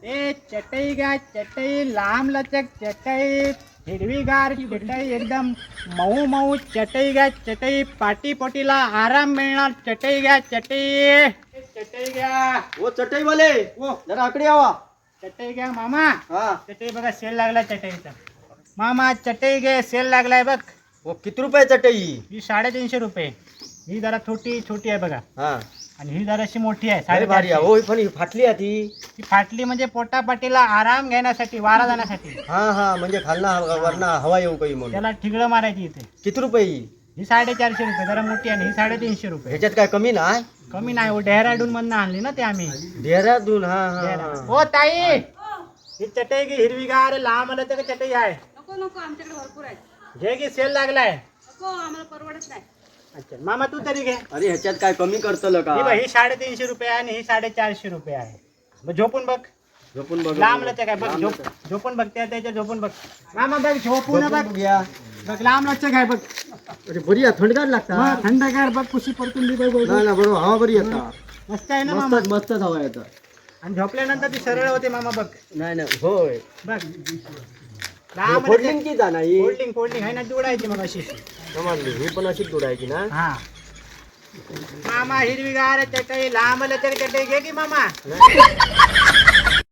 ए चटई घ्या चटई लांब लचक चटई हिरवीगार चटई एकदम मऊ मऊ चटई घ्या चटई पाटी पोटीला आराम मिळणार चटई घ्या चटई चटई घ्या ओ चटई वाले ओ जरा आकडे यावा. चटई घ्या मामा हा चटई बघा सेल लागला चटईचा मामा चटई घे सेल लागलाय बघ ओ किती रुपये चटई? ही 350 रुपये ही जरा छोटी आहे बघा हा आणि ही जराशी मोठी आहे अरे भारी 450. हो पण ही फाटली आहे ती. ती फाटली म्हणजे पोटापाटीला आराम घेण्यासाठी वारा जाण्यासाठी हा हा म्हणजे खालना वरना हवा येऊ काही म्हणून. त्याला ठिगळं मारायची इथे किती रुपये ही? ही 450 रुपये जरा मोठी आहे आणि ही 350 रुपये ह्याच्यात काय कमी नाही? कमी नाही हो डेहराडून मधनं आणली ना ते आम्ही देहरादून हा हा हो ताई ही चटई की हिरवीगार लांब आलं तर चटई आहे नको नको आमच्याकडे भरपूर आहे. घे की सेल लागलाय नको आम्हाला परवडत नाही. अच्छा मामा तू तरी घे अरे ह्याच्यात काय कमी करतलं का? ही बघ, ही 350 रुपये आहे आणि ही 450 रुपये आहे मग झोपून बघ झोपून बघ. लांब लचक आहे बघ झोपून बघ त्याच्या झोपून बघ मामा बघ झोपून बघ घ्या. बघ लांब लचक आहे बघ अरे बरी आहे थंडगार लागता. थंडगार बघ कुशी परतून दे बघ नाही ना बरोबर हवा बरी येता. मस्त आहे ना मामा मस्त मस्तच हवा येतं. आणि झोपल्यानंतर ती सरळ होते मामा बघ नाही नाही होय बघ लांब फोल्डिंग की जाणार ही? फोल्डिंग आहे ना जोडायची मग अशी समजली ही पण अशीच जोडायची ना. हा मामा हिरवीगार चटई लांब लचक चटई घे की मामा